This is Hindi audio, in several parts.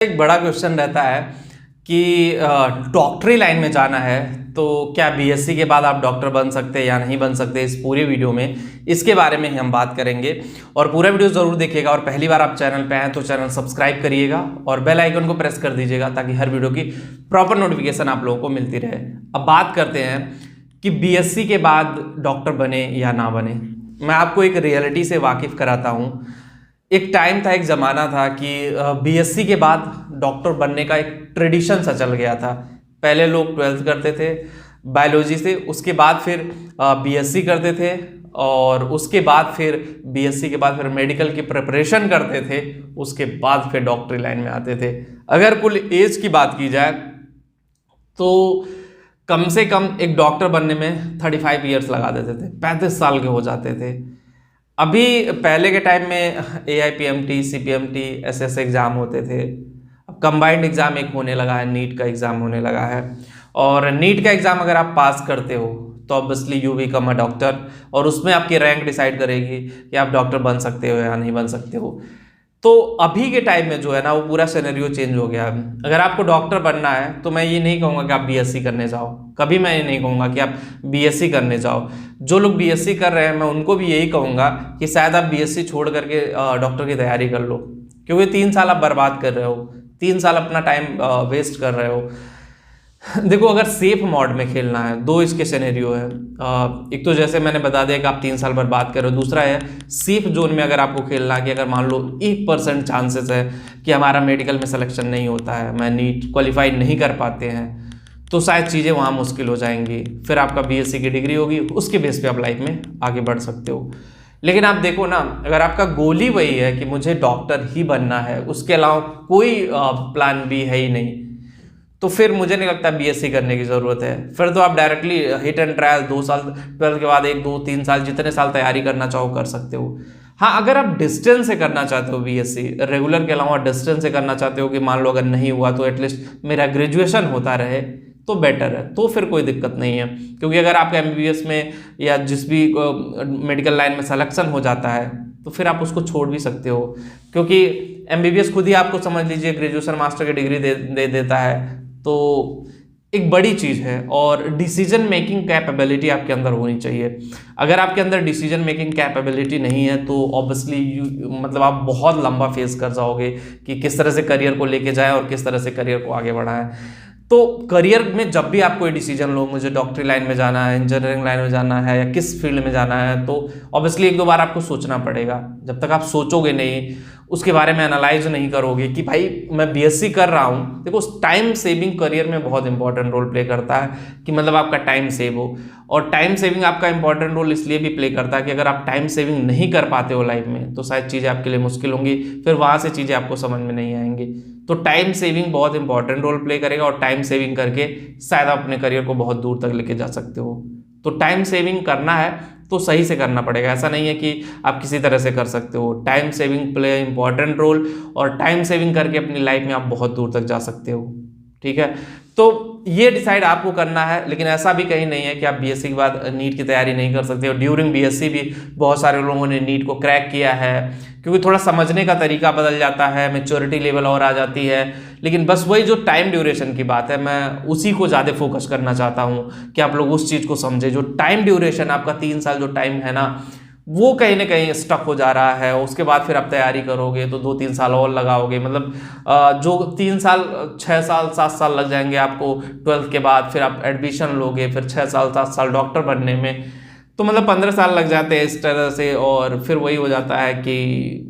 एक बड़ा क्वेश्चन रहता है कि डॉक्टरी लाइन में जाना है तो क्या बीएससी के बाद आप डॉक्टर बन सकते हैं या नहीं बन सकते। इस पूरे वीडियो में इसके बारे में ही हम बात करेंगे और पूरा वीडियो ज़रूर देखिएगा। और पहली बार आप चैनल पे आए तो चैनल सब्सक्राइब करिएगा और बेल आइकन को प्रेस कर दीजिएगा ताकि हर वीडियो की प्रॉपर नोटिफिकेशन आप लोगों को मिलती रहे। अब बात करते हैं कि बीएससी के बाद डॉक्टर बने या ना बने। मैं आपको एक रियलिटी से वाकिफ़ कराता हूँ। एक टाइम था, एक ज़माना था कि बीएससी के बाद डॉक्टर बनने का एक ट्रेडिशन सा चल गया था। पहले लोग 12th करते थे बायोलॉजी से, उसके बाद फिर बीएससी करते थे और उसके बाद फिर बीएससी के बाद फिर मेडिकल की प्रिपरेशन करते थे, उसके बाद फिर डॉक्टरी लाइन में आते थे। अगर कुल एज की बात की जाए तो कम से कम एक डॉक्टर बनने में 35 ईयर्स लगा देते थे, 35 साल के हो जाते थे। अभी पहले के टाइम में AIPMT, CPMT ऐसे एग्ज़ाम होते थे। अब कंबाइंड एग्ज़ाम एक होने लगा है, नीट का एग्ज़ाम होने लगा है। और नीट का एग्ज़ाम अगर आप पास करते हो तो obviously you become a doctor और उसमें आपकी रैंक डिसाइड करेगी कि आप डॉक्टर बन सकते हो या नहीं बन सकते हो। तो अभी के टाइम में जो है ना वो पूरा सिनेरियो चेंज हो गया है। अगर आपको डॉक्टर बनना है तो मैं ये नहीं कहूँगा कि आप बीएससी करने जाओ, कभी मैं ये नहीं कहूँगा कि आप बीएससी करने जाओ। जो लोग बीएससी कर रहे हैं मैं उनको भी यही कहूँगा कि शायद आप बीएससी छोड़ करके डॉक्टर की तैयारी कर लो, क्योंकि 3 साल आप बर्बाद कर रहे हो, 3 साल अपना टाइम वेस्ट कर रहे हो। देखो, अगर सेफ मोड में खेलना है दो इसके सिनेरियो है। एक तो जैसे मैंने बता दिया कि आप 3 साल बर्बाद कर रहे हो, दूसरा है सेफ जोन में अगर आपको खेलना है कि अगर मान लो 1% चांसेस है कि हमारा मेडिकल में सिलेक्शन नहीं होता है, मैं नीट क्वालिफाई नहीं कर पाते हैं, तो शायद चीज़ें वहाँ मुश्किल हो जाएंगी। फिर आपका बीएससी की डिग्री होगी, उसके बेस पे आप लाइफ में आगे बढ़ सकते हो। लेकिन आप देखो ना, अगर आपका गोल ही वही है कि मुझे डॉक्टर ही बनना है, उसके अलावा कोई प्लान बी है ही नहीं, तो फिर मुझे नहीं लगता बीएससी करने की ज़रूरत है। फिर तो आप डायरेक्टली हिट एंड ट्रायल 2 साल 12th के बाद 1, 2, 3 साल जितने साल तैयारी करना चाहो कर सकते हो। हाँ, अगर आप डिस्टेंस से करना चाहते हो बीएससी, रेगुलर के अलावा डिस्टेंस से करना चाहते हो कि मान लो अगर नहीं हुआ तो एटलीस्ट मेरा ग्रेजुएशन होता रहे, तो बेटर है, तो फिर कोई दिक्कत नहीं है। क्योंकि अगर आपका MBBS में या जिस भी मेडिकल लाइन में सिलेक्शन हो जाता है तो फिर आप उसको छोड़ भी सकते हो, क्योंकि MBBS खुद ही आपको समझ लीजिए ग्रेजुएशन मास्टर की डिग्री दे देता है। तो एक बड़ी चीज़ है और डिसीजन मेकिंग कैपेबिलिटी आपके अंदर होनी चाहिए। अगर आपके अंदर डिसीजन मेकिंग कैपेबिलिटी नहीं है तो ऑब्वियसली मतलब आप बहुत लंबा फेस कर जाओगे कि किस तरह से करियर को लेके जाएं और किस तरह से करियर को आगे बढ़ाएं। तो करियर में जब भी आप कोई डिसीजन लो, मुझे डॉक्टरी लाइन में जाना है, इंजीनियरिंग लाइन में जाना है या किस फील्ड में जाना है, तो ऑब्वियसली 1-2 बार आपको सोचना पड़ेगा। जब तक आप सोचोगे नहीं, उसके बारे में एनालाइज नहीं करोगे कि भाई मैं बीएससी कर रहा हूँ। देखो, टाइम सेविंग करियर में बहुत इंपॉर्टेंट रोल प्ले करता है कि मतलब आपका टाइम सेव हो। और टाइम सेविंग आपका इंपॉर्टेंट रोल इसलिए भी प्ले करता है कि अगर आप टाइम सेविंग नहीं कर पाते हो लाइफ में तो शायद चीज़ें आपके लिए मुश्किल होंगी, फिर वहाँ से चीज़ें आपको समझ में नहीं आएंगी। तो टाइम सेविंग बहुत इंपॉर्टेंट रोल प्ले करेगा और टाइम सेविंग करके शायद आप अपने करियर को बहुत दूर तक लेके जा सकते हो। तो टाइम सेविंग करना है तो सही से करना पड़ेगा, ऐसा नहीं है कि आप किसी तरह से कर सकते हो। Time saving play important role और टाइम सेविंग करके अपनी लाइफ में आप बहुत दूर तक जा सकते हो। ठीक है, तो ये डिसाइड आपको करना है। लेकिन ऐसा भी कहीं नहीं है कि आप बीएससी के बाद नीट की तैयारी नहीं कर सकते हो। ड्यूरिंग बीएससी भी बहुत सारे लोगों ने नीट को क्रैक किया है, क्योंकि थोड़ा समझने का तरीका बदल जाता है, मैच्योरिटी लेवल और आ जाती है। लेकिन बस वही जो टाइम ड्यूरेशन की बात है, मैं उसी को ज़्यादा फोकस करना चाहता हूँ कि आप लोग उस चीज़ को समझे। जो टाइम ड्यूरेशन आपका 3 साल जो टाइम है ना, वो कहीं ना कहीं स्टक हो जा रहा है। उसके बाद फिर आप तैयारी करोगे तो 2-3 साल और लगाओगे, मतलब जो 3 साल 6 साल 7 साल लग जाएंगे आपको 12th के बाद, फिर आप एडमिशन लोगे, फिर 6 साल 7 साल डॉक्टर बनने में, तो मतलब 15 साल लग जाते हैं इस तरह से। और फिर वही हो जाता है कि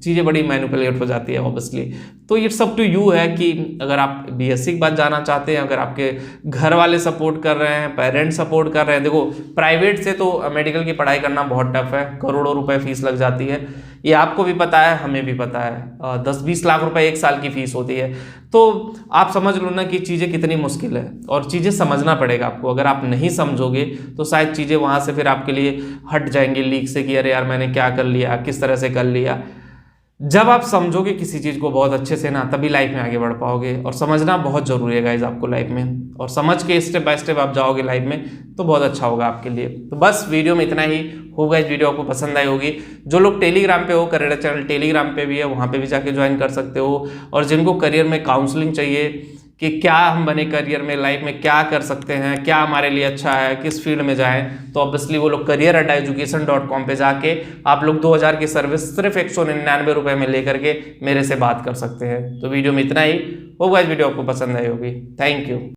चीज़ें बड़ी मैनिपुलेट हो जाती है ऑब्वियसली। तो इट्स अप टू यू है कि अगर आप बीएससी के बाद जाना चाहते हैं, अगर आपके घर वाले सपोर्ट कर रहे हैं, पेरेंट्स सपोर्ट कर रहे हैं। देखो, प्राइवेट से तो मेडिकल की पढ़ाई करना बहुत टफ है, करोड़ों रुपए फीस लग जाती है, ये आपको भी पता है, हमें भी पता है। 10-20 लाख रुपए 1 साल की फीस होती है। तो आप समझ लो ना कि चीज़ें कितनी मुश्किल है और चीज़ें समझना पड़ेगा आपको। अगर आप नहीं समझोगे तो शायद चीज़ें वहाँ से फिर आपके लिए हट जाएंगी लीक से कि अरे यार मैंने क्या कर लिया, किस तरह से कर लिया। जब आप समझोगे किसी चीज़ को बहुत अच्छे से ना, तभी लाइफ में आगे बढ़ पाओगे। और समझना बहुत ज़रूरी है गाइज आपको लाइफ में, और समझ के स्टेप बाय स्टेप आप जाओगे लाइफ में तो बहुत अच्छा होगा आपके लिए। तो बस वीडियो में इतना ही होगा। इस वीडियो आपको पसंद आई होगी। जो लोग टेलीग्राम पे हो, करियर चैनल टेलीग्राम पे भी है, वहाँ पे भी जाके ज्वाइन कर सकते हो। और जिनको करियर में काउंसलिंग चाहिए कि क्या हम बने करियर में, लाइफ में क्या कर सकते हैं, क्या हमारे लिए अच्छा है, किस फील्ड में जाएं, तो ऑब्वियसली वो लोग career@education.com पे जाके आप लोग 2000 की सर्विस सिर्फ 199 रुपये में लेकर के मेरे से बात कर सकते हैं। तो वीडियो में इतना ही होगा। इस वीडियो आपको पसंद आई होगी। Thank you.